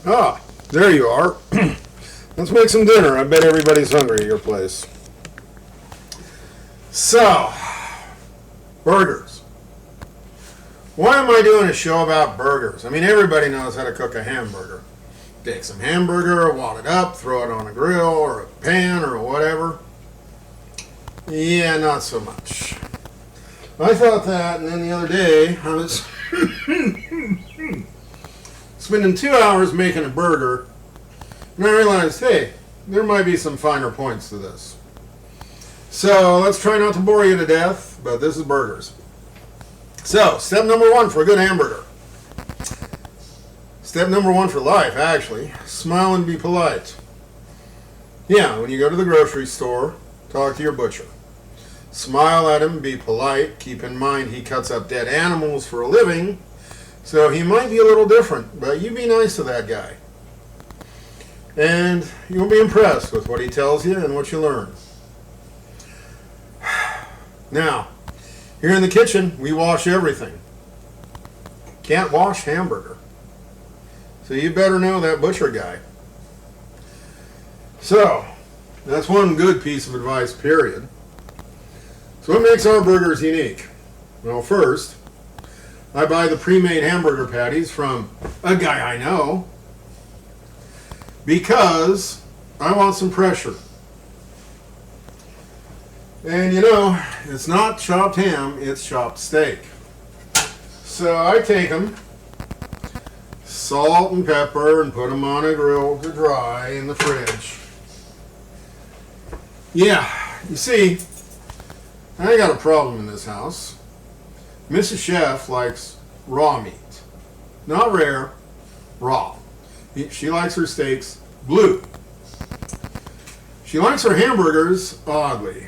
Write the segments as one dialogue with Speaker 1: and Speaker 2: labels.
Speaker 1: Ah, there you are. Let's make some dinner. I bet everybody's hungry at your place. So, burgers. Why am I doing a show about burgers? I mean, everybody knows how to cook a hamburger. Take some hamburger, wad it up, throw it on a grill or a pan or whatever. Yeah, not so much. I thought that, and then the other day I was spending 2 hours making a burger, and I realized, hey, there might be some finer points to this. So let's try not to bore you to death, but this is burgers. So, step number one for a good hamburger. Step number one for life, actually. Smile and be polite. Yeah, when you go to the grocery store, talk to your butcher. Smile at him, be polite. Keep in mind he cuts up dead animals for a living, so he might be a little different, but you be nice to that guy. And you'll be impressed with what he tells you and what you learn. Now, here in the kitchen, we wash everything. Can't wash hamburger. So you better know that butcher guy. So, that's one good piece of advice, period. So what makes our burgers unique? Well, first, I buy the pre-made hamburger patties from a guy I know because I want some pressure. And you know, it's not chopped ham, it's chopped steak. So I take them, salt and pepper, and put them on a grill to dry in the fridge. Yeah, you see, I got a problem in this house. Mrs. Chef likes raw meat. Not rare, raw. She likes her steaks blue. She likes her hamburgers oddly.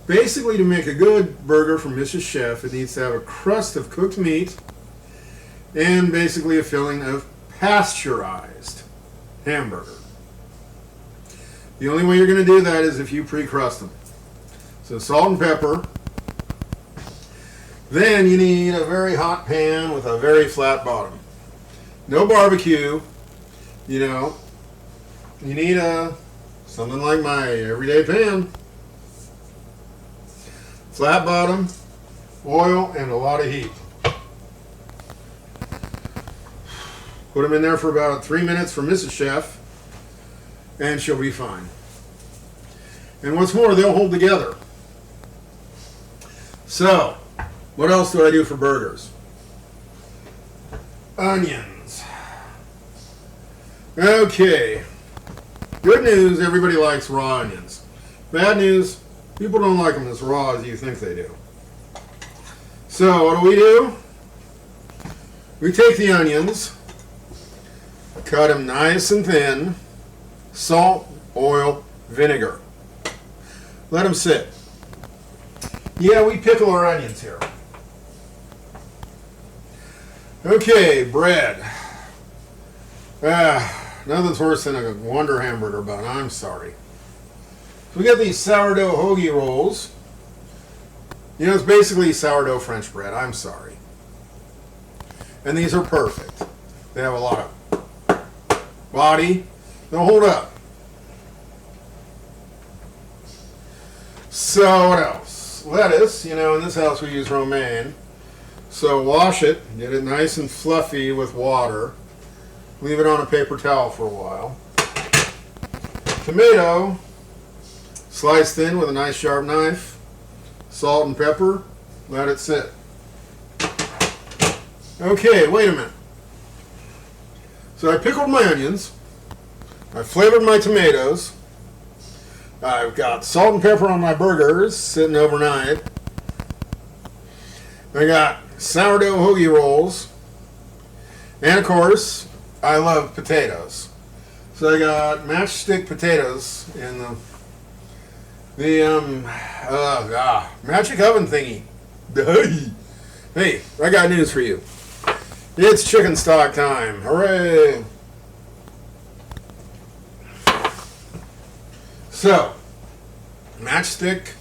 Speaker 1: Basically, to make a good burger from Mrs. Chef, it needs to have a crust of cooked meat and basically a filling of pasteurized hamburger. The only way you're going to do that is if you pre-crust them. So salt and pepper. Then you need a very hot pan with a very flat bottom. No barbecue, you know. You need something like my everyday pan. Flat bottom, oil, and a lot of heat. Put them in there for about 3 minutes for Mrs. Chef, and she'll be fine. And what's more, they'll hold together. So, what else do I do for burgers? Onions. Okay. Good news, everybody likes raw onions. Bad news, people don't like them as raw as you think they do. So, what do? We take the onions, cut them nice and thin, salt, oil, vinegar. Let them sit. Yeah, we pickle our onions here. Okay, bread. Nothing's worse than a Wonder hamburger bun. I'm sorry. So we got these sourdough hoagie rolls. You know, it's basically sourdough French bread. I'm sorry. And these are perfect. They have a lot of body. They'll hold up. So what else? Lettuce. You know, in this house we use romaine. So wash it. Get it nice and fluffy with water. Leave it on a paper towel for a while. Tomato. Slice thin with a nice sharp knife. Salt and pepper. Let it sit. Okay, wait a minute. So I pickled my onions. I flavored my tomatoes. I've got salt and pepper on my burgers sitting overnight. I got sourdough hoagie rolls. And of course, I love potatoes. So I got matchstick potatoes in the magic oven thingy. Hey, I got news for you. It's chicken stock time. Hooray! So, matchstick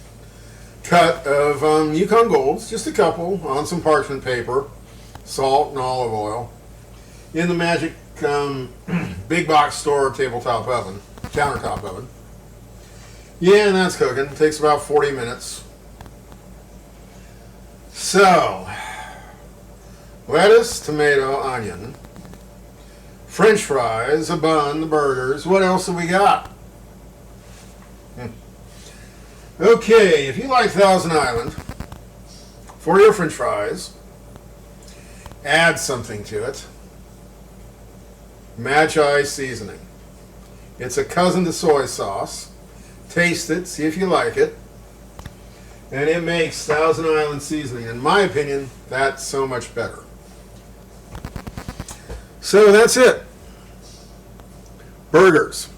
Speaker 1: cut of Yukon Golds, just a couple, on some parchment paper, salt and olive oil, in the magic big box store tabletop oven, countertop oven. Yeah, and that's cooking. It takes about 40 minutes. So, lettuce, tomato, onion, French fries, a bun, the burgers. What else have we got? Okay, if you like Thousand Island, for your French fries, add something to it. Magi seasoning. It's a cousin to soy sauce. Taste it, see if you like it. And it makes Thousand Island seasoning, in my opinion, that's so much better. So that's it. Burgers.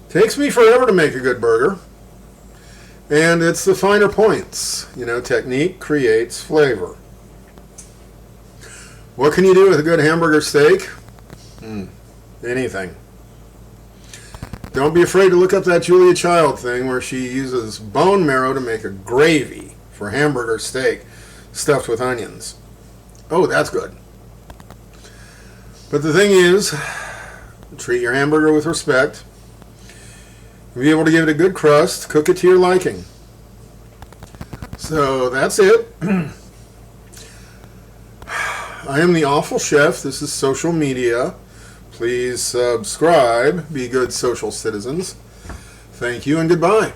Speaker 1: Takes me forever to make a good burger. And it's the finer points. You know, technique creates flavor. What can you do with a good hamburger steak? Anything. Don't be afraid to look up that Julia Child thing where she uses bone marrow to make a gravy for hamburger steak stuffed with onions. Oh, that's good. But the thing is, treat your hamburger with respect. Be able to give it a good crust, cook it to your liking. So that's it. I am the Awful Chef. This is social media. Please subscribe. Be good social citizens. Thank you and goodbye.